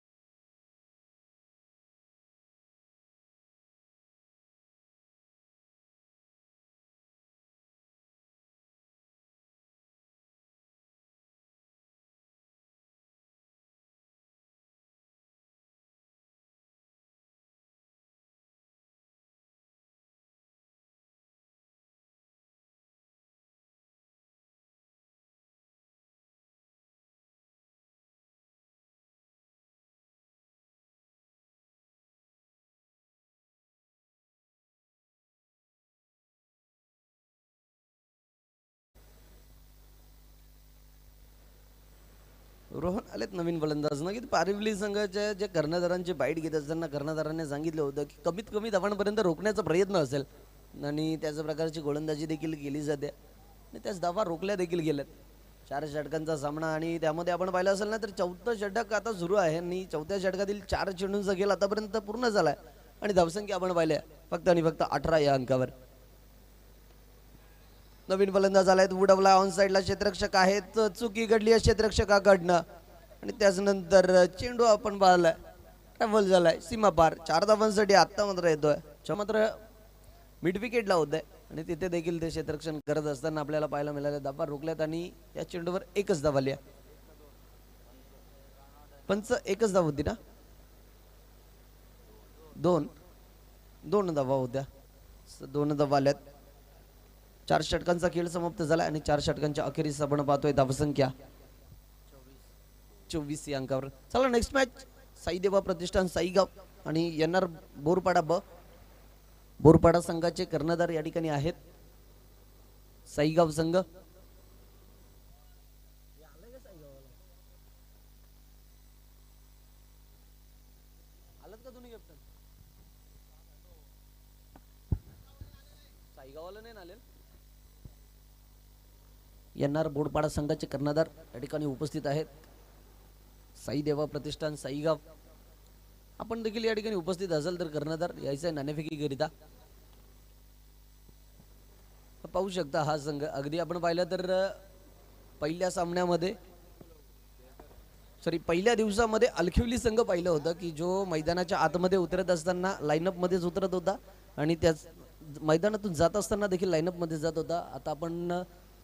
[SPEAKER 1] Rohan आलेत नवीन फलंदाज. नक्कीच पारिवली संघाच्या जे कर्णधारांची बाईट घेत असताना कर्णधारांनी सांगितलं होतं की कमीत कमी धावांपर्यंत रोखण्याचा प्रयत्न असेल आणि त्याच प्रकारची गोलंदाजी देखील केली जाते आणि त्याच धावा रोखल्या देखील गेल्यात. 4 षटकांचा सामना आणि त्यामध्ये आपण पाहिलं असेल ना तर 4थं षटक आता सुरू आहे आणि 4थ्या षटकातील 4 चेंडूंचा खेळ आतापर्यंत पूर्ण झालाय आणि धावसंख्या आपण पाहिल्या फक्त आणि फक्त 18 या अंकावर. नवीन फलंदाज आलाय. उडवला ऑन साईडला. क्षेत्ररक्षक आहेत. चुकी घडली आहे क्षेत्ररक्षकाकडनं आणि त्याच्यानंतर चेंडू आपण पाहिलाय ट्रॅव्हल झालाय सीमा पार. 4 धावांसाठी आत्ता मात्र येतोय. मात्र मिड विकेटला होत आणि तिथे देखील ते क्षेत्ररक्षण करत असताना आपल्याला पाहायला मिळाले. धावा रोखल्यात आणि या चेंडूवर एकच धाव आली. पंच एकच धाव होती ना. 2 धावा होत्या. 2 धावा आल्यात. 4 षटकांचा खेळ समाप्त झाला आणि 4 षटकांच्या अखेरीस आपण पाहतोय धावसंख्या 24 या अंकावर. चला नेक्स्ट मॅच साईदेवा प्रतिष्ठान साईगाव आणि एनआर बोरपाडा बोरपाडा संघाचे कर्णधार या ठिकाणी आहेत. साईगाव संघ आलात का तुम्ही कॅप्टन? साईगावला नाही आले. एनआर बोरपाडा संघाचे कर्णधार या ठिकाणी उपस्थित आहेत. साईदेवा प्रतिष्ठान साईगाव. आपण देखील या ठिकाणी उपस्थित असेल तर कर्णधार यायचा नाणेफेकी करिता पाहू शकता. हा संघ अगदी आपण पाहिलं तर पहिल्या दिवसामध्ये अलखिवली संघ पाहिलं होतं की जो मैदानाच्या आतमध्ये उतरत असताना लाईनअप मध्येच उतरत होता आणि त्याच मैदानातून जात असताना देखील लाईनअप मध्ये जात होता. आता आपण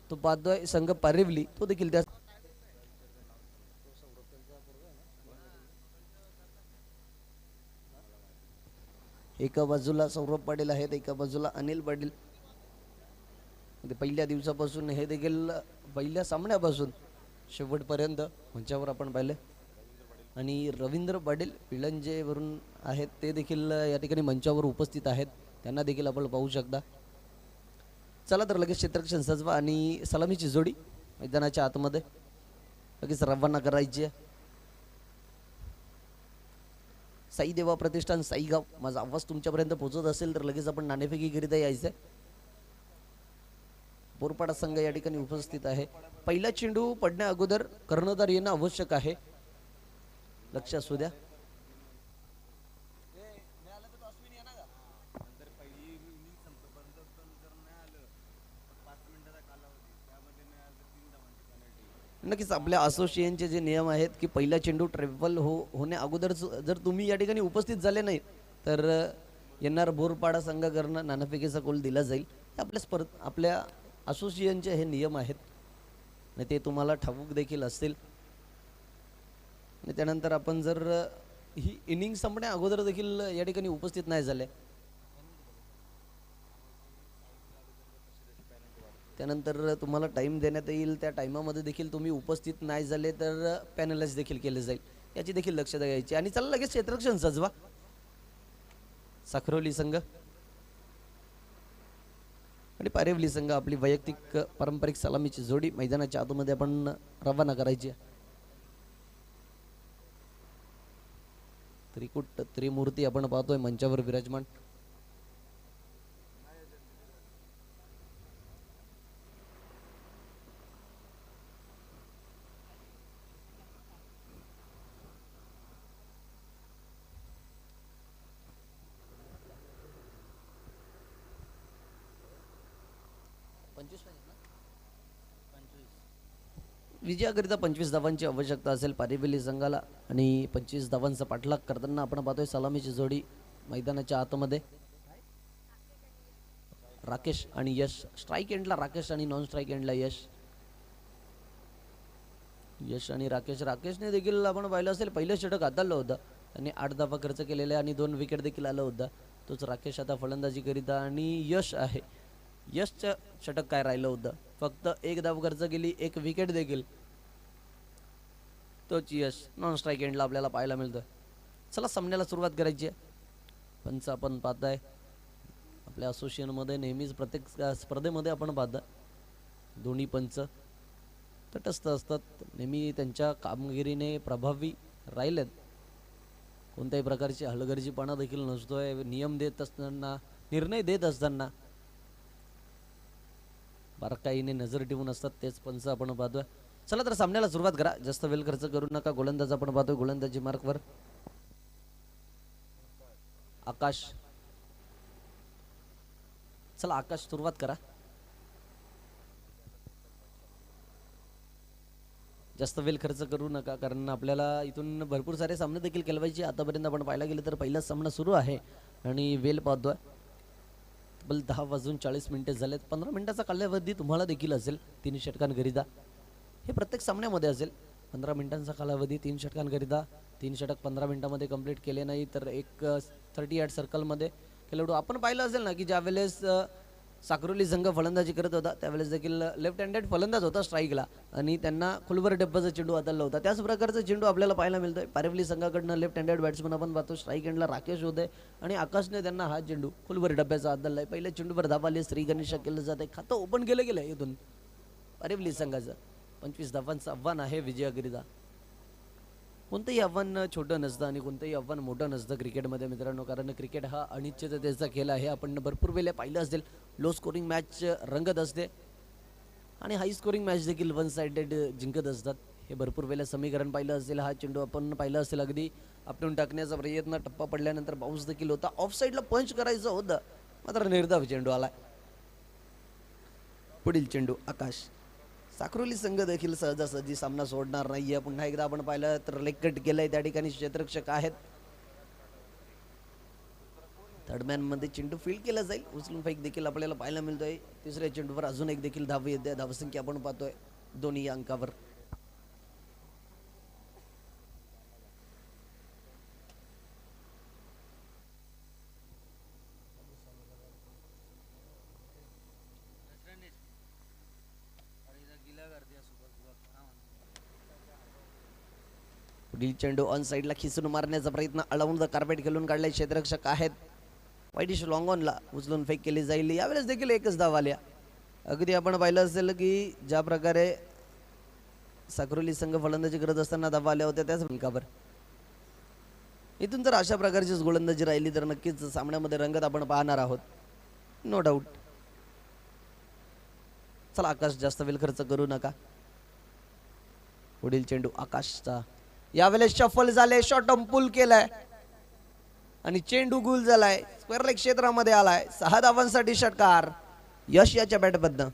[SPEAKER 1] तो पाहतोय संघ पारिवली तो देखील त्या एका बाजूला सौरभ पाटील आहेत. एका बाजूला अनिल पाटील. अगदी पहिल्या दिवसापासून हे देखील पहिल्या सामन्यापासून शेवटपर्यंत मंचावर आपण पाहिले. आणि रवींद्र पाटील पिळंजेवरून आहेत, ते देखील या ठिकाणी मंचावर उपस्थित आहेत, त्यांना देखील आपण पाहू शकता. चला तर लगेच क्षेत्ररक्षण सजवा आणि सलामीची जोडी मैदानाच्या आतमध्ये लगेच रवाना करायची आहे. साई देवा प्रतिष्ठान साईगाव, माझा आवाज तुमच्यापर्यंत पोहोचत असेल तर लगेच आपण नाणेफेकीकरिता यायचं आहे. बोरपाडा संघ या ठिकाणी उपस्थित आहे. पहिला चेंडू पडण्या अगोदर कर्णधार येणं आवश्यक आहे, लक्ष असू द्या.
[SPEAKER 2] नंतर पहिली इनिंग संपेपर्यंत पण जर नाही आलं तर 5 मिनिटाचा कालावधी, त्यामध्ये नाही आलं तर 3 धावांची पेनल्टी.
[SPEAKER 1] नक्कीच आपल्या असोसिएशनचे जे नियम आहेत की पहिला चेंडू ट्रेव्हल होण्या अगोदर जर तुम्ही या ठिकाणी उपस्थित झाले नाही तर येणार बोरपाडा संघाकडनं नाणेफेकीचा गोल दिला जाईल. हे आपल्या असोसिएशनचे हे नियम आहेत आणि ते तुम्हाला ठाऊक देखील असतील. आणि त्यानंतर आपण जर ही इनिंग संपण्या अगोदर देखील या ठिकाणी उपस्थित नाही झाले, त्यानंतर तुम्हाला टाईम देण्यात येईल, त्या टाईमामध्ये देखील तुम्ही उपस्थित नाही झाले तर पॅनलाइज देखील केले जाईल, याची देखील लक्षात घ्यायची. आणि चला लगेच क्षेत्ररक्षण सजवा. साखरोली संघ आणि पारेवली संघ आपली वैयक्तिक पारंपरिक सलामीची जोडी मैदानाच्या आतमध्ये आपण रवाना करायची आहे. त्रिकूट त्रिमूर्ती आपण पाहतोय मंचावर विराजमान. विजयाकरिता 25 धावांची आवश्यकता असेल पारेवली संघाला आणि 25 धावांचा पाठलाग करताना आपण पाहतोय सलामीची जोडी मैदानाच्या आतमध्ये. राकेश आणि यश, स्ट्राईक एंडला राकेश आणि नॉन स्ट्राईक एंडला यश. यश आणि राकेशने देखील आपण पाहिलं असेल पहिलं षटक हाताळलं होतं, त्यांनी 8 धावा खर्च केलेल्या आणि 2 विकेट देखील आलं होतं. तोच राकेश आता फलंदाजी करिता आणि यश आहे. यशचं षटक काय राहिलं होतं, फक्त 1 धाव खर्च केली, 1 विकेट देखील, तोच यश नॉन स्ट्राईक एंडला आपल्याला पाहायला मिळतोय. चला सामन्याला सुरुवात करायची आहे. पंच आपण पाहताय आपल्या असोसिएशनमध्ये नेहमीच प्रत्येक स्पर्धेमध्ये आपण पाहता दोन्ही पंच तटस्थ असतात, नेहमी त्यांच्या कामगिरीने प्रभावी राहिलेत. कोणत्याही प्रकारची हलगर्जीपणा देखील नसतोय. नियम देत असताना, निर्णय देत असताना बारकाईने नजर ठेवून असतात तेच पंच आपण पाहतोय. चला तर सामन्याला सुरुवात करा, जास्त वेळ खर्च करू नका. गोलंदाज आपण पाहतोय, गोलंदाजी मार्कवर आकाश. चला आकाश सुरुवात करा. जास्त वेळ खर्च करू नका, कारण आपल्याला इथून भरपूर सारे सामने देखील खेळवायचे. आतापर्यंत आपण पाहायला गेले तर पहिलाच सामना सुरू आहे आणि वेळ पाहतोय तब्बल 10:40 झालेत. 15 मिनिटाचा कालावधी तुम्हाला देखील असेल 3 षटकांकरिता. हे प्रत्येक सामन्यामध्ये असेल 15 मिनिटांचा कालावधी 3 षटकांकरिता. 3 षटक 15 मिनिटांमध्ये कंप्लीट केले नाही तर एक 38 सर्कलमध्ये खेळाडू आपण पाहिलं असेल ना की ज्यावेळेस साखरोली संघ फलंदाजी करत होता त्यावेळेस देखील लेफ्ट हँडेड फलंदाज होता स्ट्राईकला आणि त्यांना खोलवर डब्बाचा चेंडू हाताळला होता. त्याच प्रकारचा चेंडू आपल्याला पाहायला मिळतोय. पारेवली संघाकडनं लेफ्ट हँडेड बॅट्समन आपण पाहतो, स्ट्राईक हँडला राकेश होते आणि आकाशने त्यांना हा चेंडू खोलवर डब्याचा हाताळलाय. पहिल्या चेंडूवर धाव आली, श्री गणेश केलं जाते, खातं ओपन केलं गेलं इथून पारेवली संघाचं. 25 धावांचं आव्हान आहे विजयाकरिता. कोणतंही आव्हान छोटं नसतं आणि कोणतंही आव्हान मोठं नसतं क्रिकेटमध्ये मित्रांनो, कारण क्रिकेट हा अनिश्चिततेचा खेळ आहे. आपण भरपूर वेळेला पाहिलं असेल लो स्कोरिंग मॅच रंगत असते आणि हाय स्कोरिंग मॅच देखील वन साइडेड जिंकत असतात. हे भरपूर वेळेला समीकरण पाहिलं असेल. हा चेंडू आपण पाहिलं असेल अगदी आपटून टाकण्याचा प्रयत्न, टप्पा पडल्यानंतर पाऊस देखील होता, ऑफ साईडला पंच करायचं होतं मात्र निर्धाव चेंडू आला. पुढील चेंडू आकाश. साखरोली संघ देखील सहजासहजी सामना सोडणार नाहीये. पुन्हा एकदा आपण पाहिलं तर लेग कट केलंय, त्या ठिकाणी क्षेत्ररक्षक आहेत. थर्ड मॅन मध्ये चेंडू फील्ड केला जाईल, उचलून फेक देखील आपल्याला पाहायला मिळतोय. तिसऱ्या चेंडूवर अजून एक देखील धाव येते. धावसंख्या आपण पाहतोय दोन्ही अंकावर. पुढील चेंडू ऑन साईडला खिसून मारण्याचा प्रयत्न, अलाउंड द कार्पेट खेळून काढले क्षेत्ररक्षक आहेत. वाईटिश लॉंग ऑनला उचलून फेक केली जाईल. यावेळेस देखील एकच धाव आल्या. अगदी आपण पाहिलं असेल की ज्या प्रकारे साक्रोली संघ फलंदाजी करत असताना धावा आल्या होत्या त्याच भूमिकावर इथून जर अशा प्रकारचीच गोलंदाजी राहिली तर नक्कीच सामन्यामध्ये रंगत आपण पाहणार आहोत, नो डाऊट. चला आकाश, जास्त वेळ खर्च करू नका. पुढील चेंडू आकाशचा, यावेळेस शफल झाले, शॉर्ट पुल केलाय आणि चेंडू गुल झालाय, स्क्वेअर लेग क्षेत्रामध्ये आलाय. 6 धावांसाठी षटकार यश याच्या बॅटमधनं.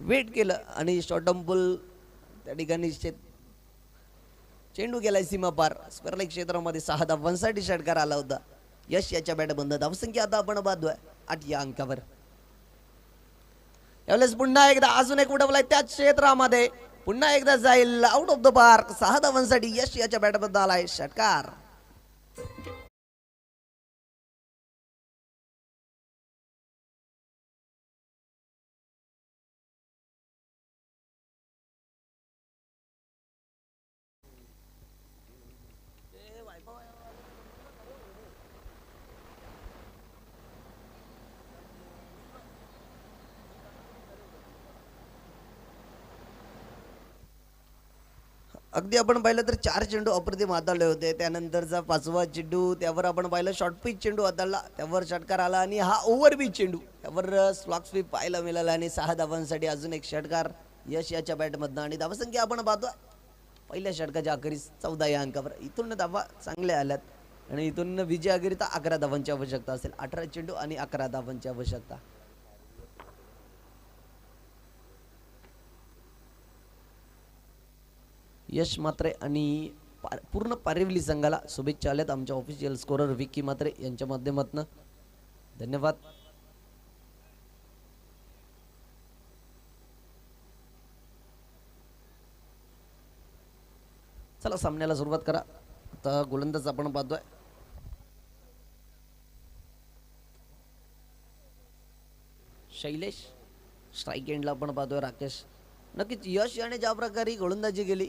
[SPEAKER 1] वेट केलं आणि शॉर्ट पुल त्या ठिकाणी चेंडू गेलाय सीमा पार. स्क्वेअर लेग क्षेत्रामध्ये 6 धावांसाठी षटकार आला होता यश याच्या बॅटमधनं. धावसंख्या आता आपण पाहतोय 8 या अंकावर. यावेळेस पुन्हा एकदा अजून एक उडवलाय त्याच क्षेत्रामध्ये, पुन्हा एकदा जाईल आउट ऑफ द पार्क. 6 धावांसाठी यश याच्या बॅटमधनं आलाय षटकार. अगदी आपण पाहिलं तर 4 चेंडू अप्रतिम हाताळले होते. त्यानंतरचा 5वा चेंडू त्यावर आपण पाहिलं शॉर्ट पिच चेंडू हाताळला, त्यावर षटकार आला आणि हा ओव्हर पिच चेंडू त्यावर स्लॉक स्वीप पाहायला मिळाला आणि 6 धावांसाठी अजून एक षटकार यश याच्या बॅटमधनं. आणि धावसंख्या आपण पाहतो पहिल्या षटकाच्या अखेरीस 14 या अंकावर. इथून धावा चांगल्या आल्यात आणि इथून विजय अखेरीता 11 धावांची आवश्यकता असेल. 18 चेंडू आणि 11 धावांची आवश्यकता. यश मात्रे आणि पूर्ण पारिवली संघाला शुभेच्छा आल्यात आमच्या ऑफिशियल स्कोरर विक्की मात्रे यांच्या माध्यमातून. धन्यवाद. चला सामन्याला सुरुवात करा. आता गोलंदाज आपण पाहतोय शैलेश, स्ट्राईक एंडला आपण पाहतोय राकेश. नक्कीच यश याने ज्या प्रकारे गोलंदाजी केली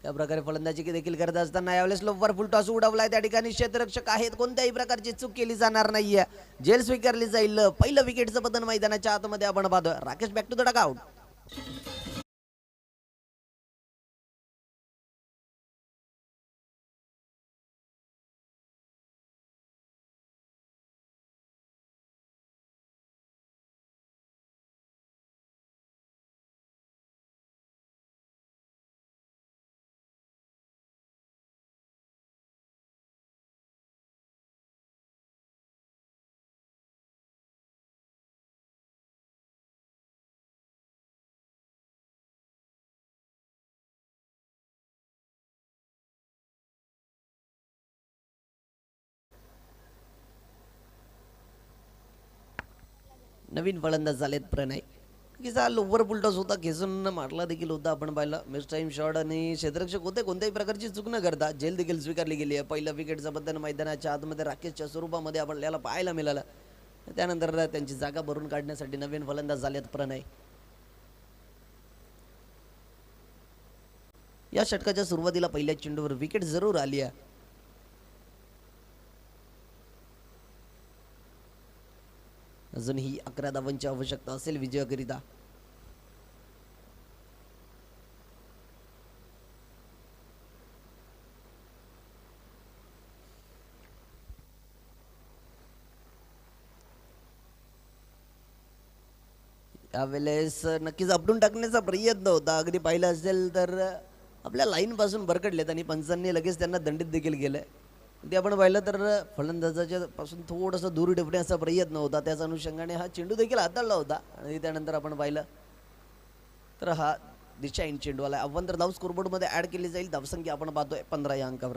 [SPEAKER 1] त्या प्रकारे फलंदाजी देखील करत असताना यावेळेस लोवर फुल टॉस उडवलाय. त्या ठिकाणी क्षेत्ररक्षक आहेत, कोणत्याही प्रकारची चूक केली जाणार नाहीये, झेल स्वीकारली जाईल. पहिलं विकेटचं पतन मैदानाच्या आतमध्ये आपण पाहतोय. Rakesh back to the dugout. नवीन फलंदाज झालेत प्रणय. किसा लोवर फुलटॉस होता, खेचून मारला देखील होता आपण पाहिलं. मिस टाइम शॉट आणि क्षेत्ररक्षक होते, कोणत्याही प्रकारची चूक न करता झेल देखील स्वीकारली गेली आहे. पहिलं विकेटचं बद्दल मैदानाच्या आतमध्ये राकेशच्या स्वरूपामध्ये आपल्याला पाहायला मिळालं. त्यानंतर त्यांची जागा भरून काढण्यासाठी नवीन फलंदाज झालेत प्रणय. या षटकाच्या सुरुवातीला पहिल्या चेंडूवर विकेट जरूर आली आहे. अजूनही 11 धावांची आवश्यकता असेल विजयाकरिता. यावेळेस नक्कीच आपटून टाकण्याचा प्रयत्न होता. अगदी पाहिलं असेल तर आपल्या लाईन पासून भरकडलेत आणि पंचांनी लगेच त्यांना दंडित देखील केलंय. ते आपण पाहिलं तर फलंदाजाच्या पासून थोडंसं दूर ठेवण्याचा प्रयत्न होता, त्याच अनुषंगाने हा चेंडू देखील हाताळला होता. आणि त्यानंतर आपण पाहिलं तर हा दिशा इन चेंडू आला. अव्वंतर धाव स्कोरबोर्डमध्ये ऍड केली जाईल. धावसंख्या आपण पाहतोय 15 या अंकावर.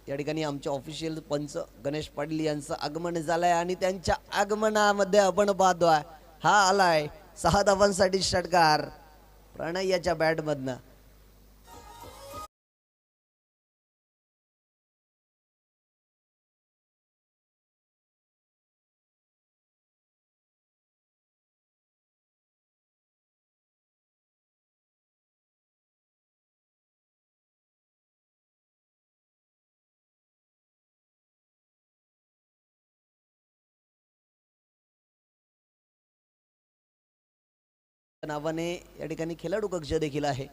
[SPEAKER 1] या ठिकाणी आमचे ऑफिशियल पंच गणेश पाटील यांचं आगमन झालंय आणि त्यांच्या आगमनामध्ये आपण पाहतोय हा आलाय 6 धावांसाठी षटकार प्रणय याच्या बॅट मधनं. नावाने या ठिकाणी खेळाडू कक्ष देखील आहे.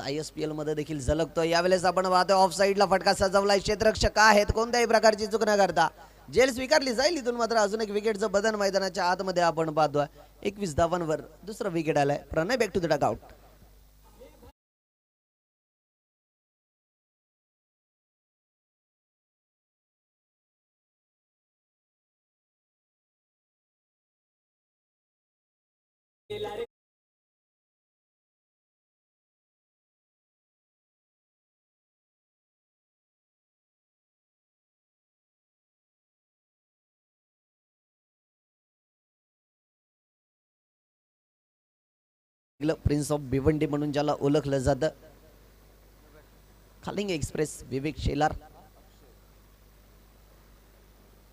[SPEAKER 1] ISPL मध्ये देखील झलकतोय. यावेळेस आपण पाहतोय ऑफ साईडला फटका सजवलाय. क्षेत्ररक्षक आहेत, कोणत्याही प्रकारची चूक न करता जेल स्वीकारली जाईल. इथून मात्र अजून एक विकेटचं बदल मैदानाच्या आतमध्ये आपण पाहतोय. 21 धावांवर दुसरा विकेट आलाय. Pranay back to the dugout. Prince of Bhiwandi म्हणून ज्याला ओळखलं जातं. खालिंग एक्सप्रेस विवेक शेलार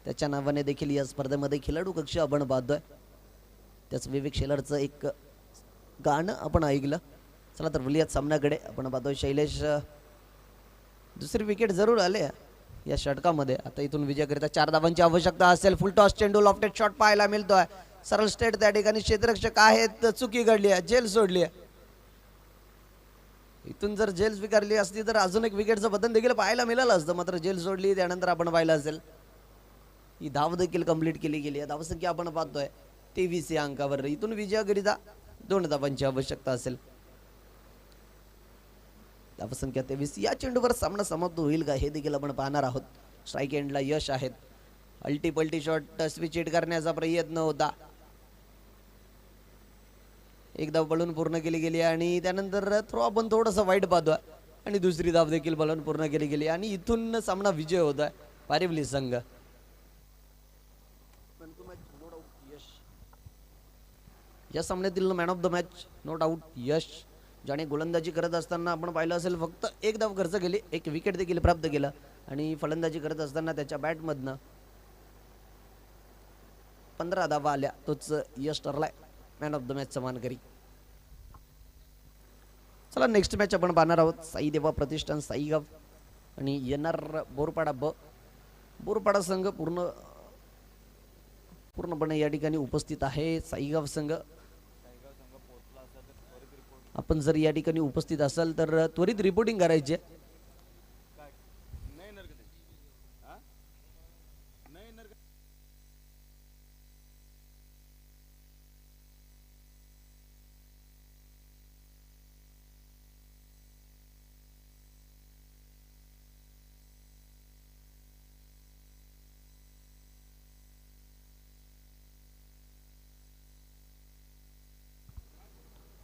[SPEAKER 1] त्याच्या नावाने देखील या स्पर्धेमध्ये खेळाडू कक्ष आपण पाहतोय. त्याच विवेक शेलारचं एक गाणं आपण ऐकलं. चला तर बोलूयात सामन्याकडे. आपण पाहतोय शैलेश दुसरी विकेट जरूर आले या षटकामध्ये. आता इथून विजयाकरिता 4 धावांची आवश्यकता असेल. फुल टॉस चेंडू लॉफ्टेड शॉट पाहायला मिळतोय. सरळ स्टेट त्या ठिकाणी क्षेत्ररक्षक आहेत. चुकी घडली आहे, जेल सोडली आहे. इथून जर जेल स्वीकारली असती तर अजून एक विकेटचं बदल देखील पाहायला मिळालं असतं. मात्र जेल सोडली, त्यानंतर आपण पाहिलं असेल ही धाव देखील कंप्लीट केली गेली आहे. धावसंख्या आपण पाहतोय 23 या अंकावर. इथून विजयाकरिता 2 धावांची आवश्यकता असेल. धावसंख्या 23. या चेंडूवर सामना समाप्त होईल का हे देखील आपण पाहणार आहोत. स्ट्राईक एंडला यश आहेत. अल्टीपल्टी शॉट स्विच हिट करण्याचा प्रयत्न होता. एक धाव बळून पूर्ण केली गेली आणि त्यानंतर थ्रो आपण थोडंसं वाईट पाहतोय आणि दुसरी धाव देखील बळून पूर्ण केली गेली आणि इथून सामना विजय होत आहे पारिवली संघ. या सामन्यातील man of the match no doubt Yash, ज्याने गोलंदाजी करत असताना आपण पाहिलं असेल फक्त एक धाव खर्च केली, एक विकेट देखील प्राप्त केलं आणि फलंदाजी करत असताना त्याच्या बॅटमधनं 15 धावा आल्या. तोच यश ठरलाय मॅन ऑफ द मॅचचा मानकरी. चला नेक्स्ट मॅच आपण पाहणार आहोत. साई देवा प्रतिष्ठान साईगाव आणि येणार बोरपाडा बोरपाडा संघ पूर्णपणे या ठिकाणी उपस्थित आहे. साईगाव संघ आपण जर या ठिकाणी उपस्थित असाल तर त्वरित रिपोर्टिंग करायची आहे.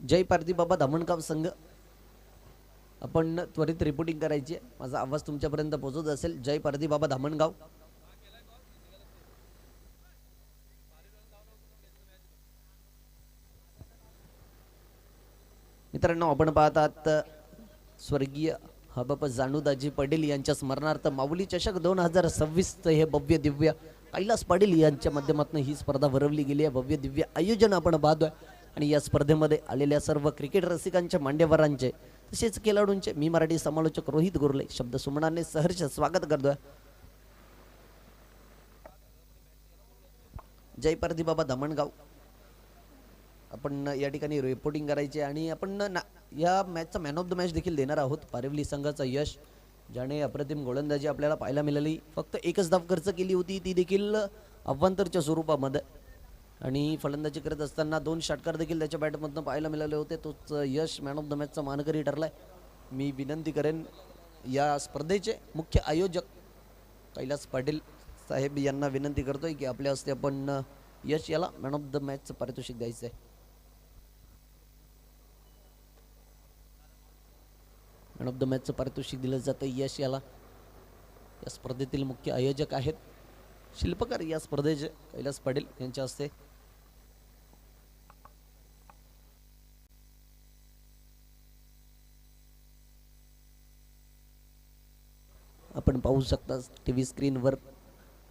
[SPEAKER 1] जय पारधी बाबा धामणगाव संघ आपण त्वरित रिपोर्टिंग करायची आहे. माझा आवाज तुमच्यापर्यंत पोहोचत असेल. जय पारधी बाबा धामणगाव. मित्रांनो आपण पाहतात स्वर्गीय हबप जाणूदाजी पटेल यांच्या स्मरणार्थ माऊली चषक 2026 हे भव्य दिव्य कैलास पाटील यांच्या माध्यमातून ही स्पर्धा भरवली गेली आहे. भव्य दिव्य आयोजन आपण पाहतोय आणि या स्पर्धेमध्ये आलेल्या सर्व क्रिकेट रसिकांचे, मान्यवरांचे तसेच खेळाडूंचे मी मराठी समालोचक रोहित गोरले शब्द सुमनाने सहर्ष स्वागत करतोय. जय पारधी बाबा धामणगाव आपण या ठिकाणी रिपोर्टिंग करायचे आणि आपण या मॅचचा मॅन ऑफ द मॅच देखील देणार आहोत. पारिवली संघाचा यश, ज्याने अप्रतिम गोलंदाजी आपल्याला पाहायला मिळाली. फक्त एकच धाव खर्च केली होती, ती देखील अव्वंतरच्या स्वरूपामध्ये, आणि फलंदाजी करत असताना 2 षटकार देखील त्याच्या बॅटमधून पाहायला मिळाले होते. तोच यश मॅन ऑफ द मॅचचा मानकरी ठरलाय. मी विनंती करेन या स्पर्धेचे मुख्य आयोजक कैलास पाटील साहेब यांना विनंती करतोय की आपल्या हस्ते आपण यश याला मॅन ऑफ द मॅचचं पारितोषिक द्यायचं आहे. मॅन ऑफ द मॅचचं पारितोषिक दिलं जातं यश याला. या स्पर्धेतील मुख्य आयोजक आहेत, शिल्पकार या स्पर्धेचे कैलास पाटील यांच्या हस्ते आपण पाहू शकता टी व्ही स्क्रीनवर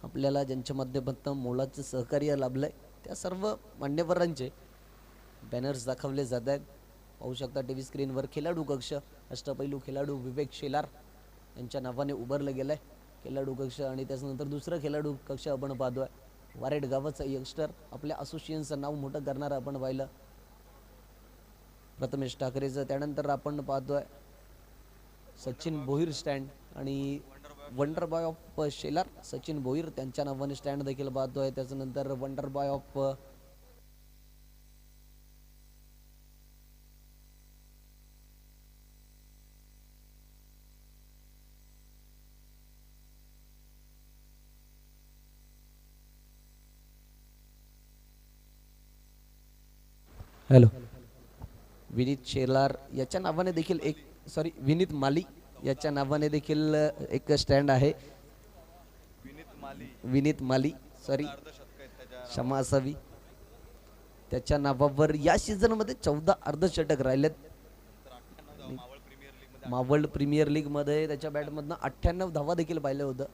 [SPEAKER 1] आपल्याला ज्यांच्या माध्यमातून मोलाचं सहकार्य लाभलं आहे त्या सर्व मान्यवरांचे बॅनर्स दाखवले जात आहेत. पाहू शकता टी व्ही स्क्रीनवर खेळाडू कक्ष अष्टपैलू खेळाडू विवेक शेलार यांच्या नावाने उभारलं गेलं आहे खेळाडू कक्ष. आणि त्याच्यानंतर दुसरं खेळाडू कक्ष आपण पाहतोय वारेड गावाचा यंगस्टर आपल्या असोसिएशनचं नाव मोठं करणारं आपण पाहिलं प्रथमेश ठाकरेचं. त्यानंतर आपण पाहतोय सचिन भोईर स्टँड आणि wonder boy of Shelar Sachin Bhoir त्यांच्या नावाने स्टँड देखील पाहतोय. त्याच्यानंतर wonder boy of hello Vineet Shelar याच्या नावाने देखील एक विनीत माली याच्या नावाने देखील एक स्टँड आहे. विनीत माली क्षमा असावी त्याच्या नावावर या सीझन मध्ये 14 अर्धशतक राहिलेत. मावळ प्रीमियर लीग मध्ये त्याच्या बॅटमधनं 98 धावा देखील पाहिलं होतं.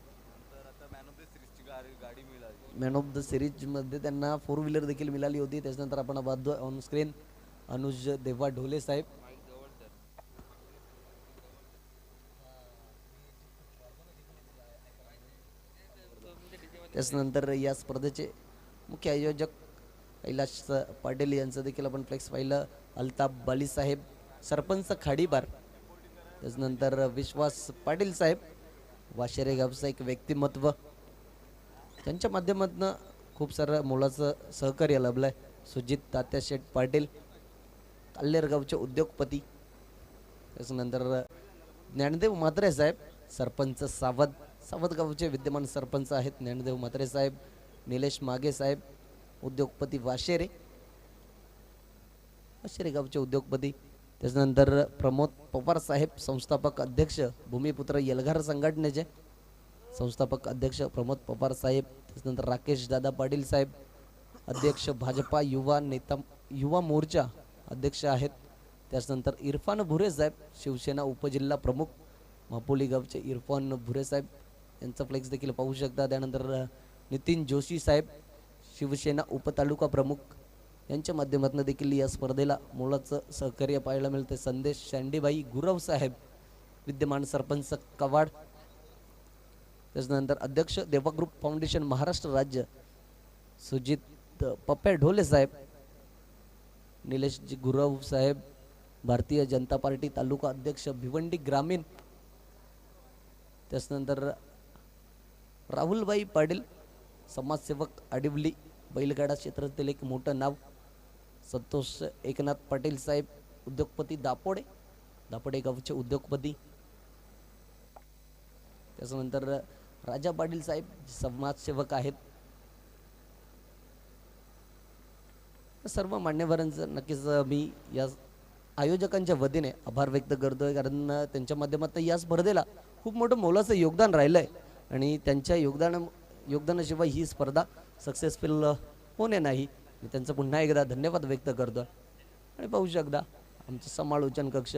[SPEAKER 1] मॅन ऑफ द सिरीज मध्ये त्यांना 4 व्हीलर देखील मिळाली होती. त्याच्यानंतर आपण पाहतो ऑन स्क्रीन अनुज देवा ढोले साहेब त्याच्यानंतर या स्पर्धेचे मुख्य आयोजक कैलाश पाटील यांचं देखील आपण फ्लेक्स पाहिलं. अल्ताफ बाली साहेब सरपंच खाडीबार त्याच्यानंतर विश्वास पाटील साहेब वाशेरे गावचं एक व्यक्तिमत्व त्यांच्या माध्यमातून खूप सारं मोलाचं सहकार्य लाभलं आहे. सुजित तात्या शेठ पाटील ताल्लेर गावचे उद्योगपती त्याच्यानंतर ज्ञानदेव म्हात्रे साहेब सरपंच सावध गावचे विद्यमान सरपंच आहेत ज्ञानदेव म्हात्रे साहेब. निलेश मागे साहेब उद्योगपती वाशेरे गावचे उद्योगपती. त्याच्यानंतर प्रमोद पवार साहेब संस्थापक अध्यक्ष भूमिपुत्र यलघर संघटनेचे संस्थापक अध्यक्ष प्रमोद पवार साहेब. त्याच्यानंतर राकेश दादा पाटील साहेब अध्यक्ष भाजपा युवा मोर्चा अध्यक्ष आहेत. त्याच्यानंतर इरफान भुरे साहेब शिवसेना उपजिल्हा प्रमुख मापोली गावचे इरफान भुरे साहेब यांचा फ्लेक्स देखील पाहू शकता. त्यानंतर नितीन जोशी साहेब शिवसेना उपतालुका प्रमुख यांच्या माध्यमातून देखील या स्पर्धेला मोलाचं सहकार्य पाहायला मिळते. संदेश शांडीबाई गुरव साहेब विद्यमान सरपंच कवाड. त्याच्यानंतर अध्यक्ष देवा ग्रुप फाउंडेशन महाराष्ट्र राज्य सुजित पप्प्या ढोले साहेब. निलेशजी गुरव साहेब भारतीय जनता पार्टी तालुका अध्यक्ष भिवंडी ग्रामीण. त्याच्यानंतर राहुलबाई पाटील समाजसेवक आडिवली बैलगाडा क्षेत्रातील एक मोठं नाव. संतोष एकनाथ पाटील साहेब उद्योगपती दापोडे गावचे उद्योगपती. त्याच्यानंतर राजा पाटील साहेब समाजसेवक आहेत. सर्व मान्यवरांचं नक्कीच मी या आयोजकांच्या वतीने आभार व्यक्त करतोय कारण त्यांच्या माध्यमातून या स्पर्धेला खूप मोठं मोलाचं योगदान राहिलं आहे आणि त्यांच्या योगदानाशिवाय ही स्पर्धा सक्सेसफुल होणे नाही. मी त्यांचं पुन्हा एकदा धन्यवाद व्यक्त करतो. आणि पाहू शकता आमचं समालोचन कक्ष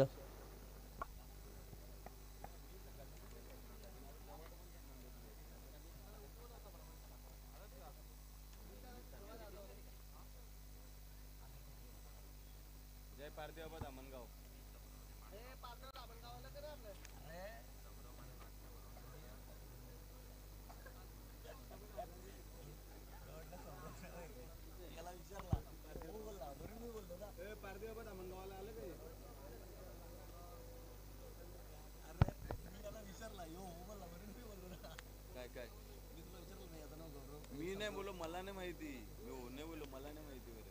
[SPEAKER 2] मी नाही बोलो मला नाही माहिती मी हो नाही बोलो मला नाही माहिती बरं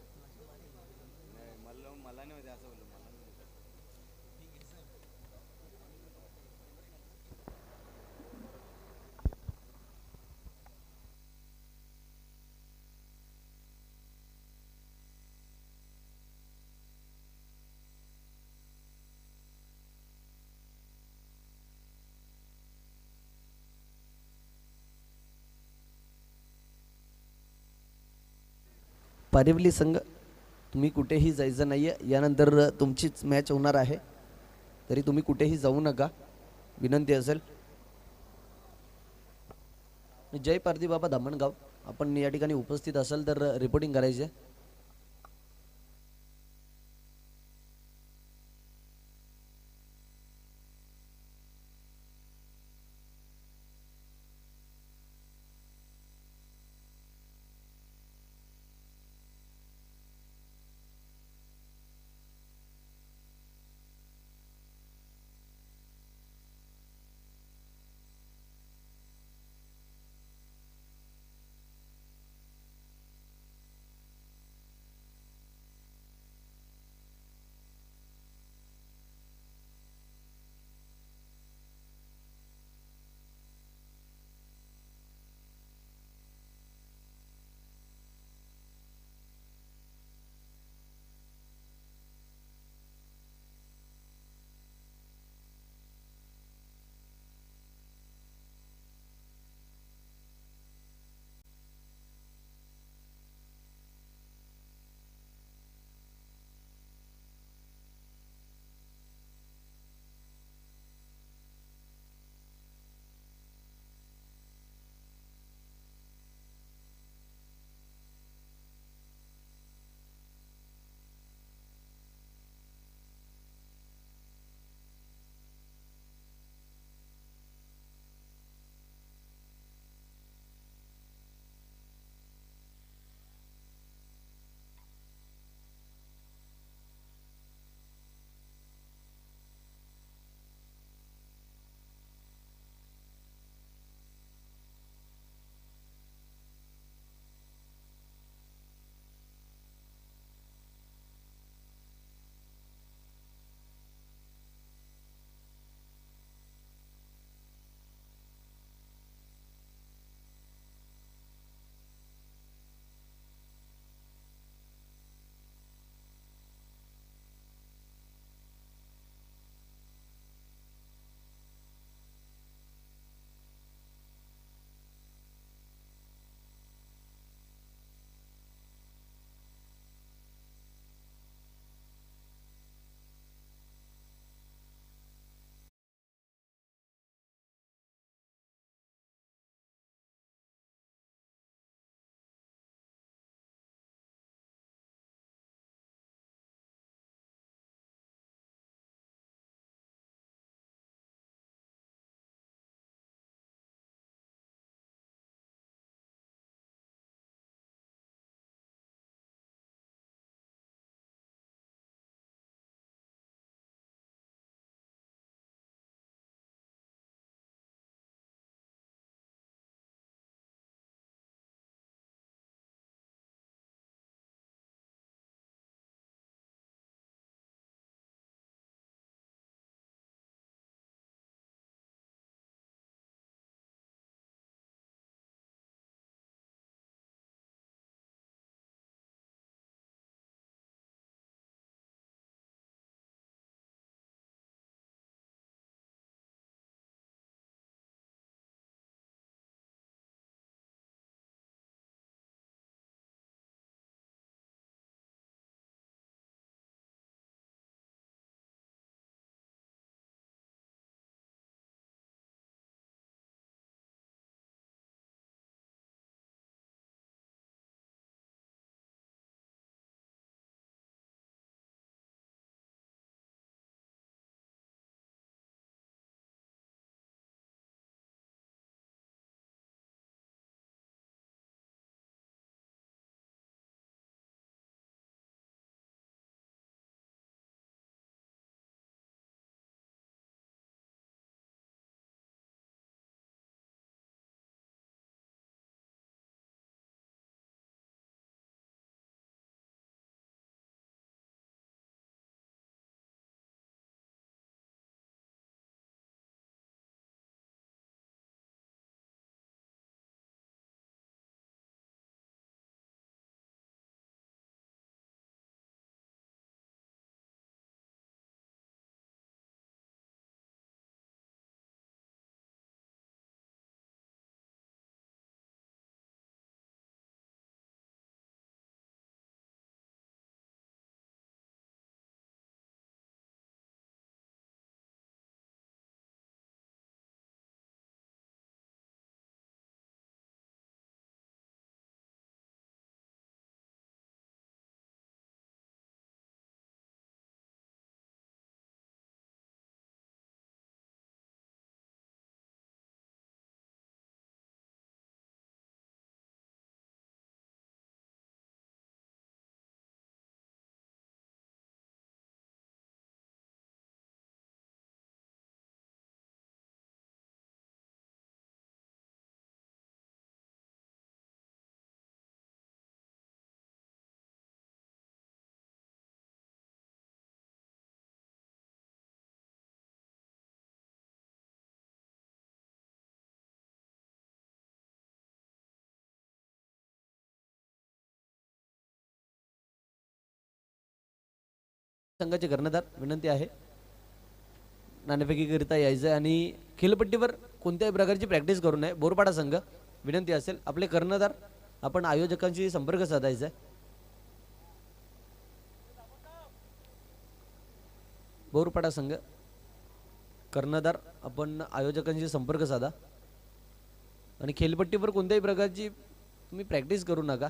[SPEAKER 2] नाही मला नाही माहिती असं बोललो मला नाही माहिती.
[SPEAKER 1] पारिवली संघ तुम्ही कुठेही जायचं नाही आहे. यानंतर तुमचीच मॅच होणार आहे तरी तुम्ही कुठेही जाऊ नका विनंती असेल. जय पारधी बाबा धामणगाव, आपण या ठिकाणी उपस्थित असाल तर रिपोर्टिंग करायचे. संघाचे कर्णधार विनंती आहे नाणेफेकीकरिता यायचं आहे आणि खेळपट्टीवर कोणत्याही प्रकारची प्रॅक्टिस करू नये. बोरपाडा संघ विनंती असेल आपले कर्णधार आपण आयोजकांशी संपर्क साधायचा आहे. बोरपाडा संघ कर्णधार आपण आयोजकांशी संपर्क साधा आणि खेळपट्टीवर कोणत्याही प्रकारची तुम्ही प्रॅक्टिस करू नका.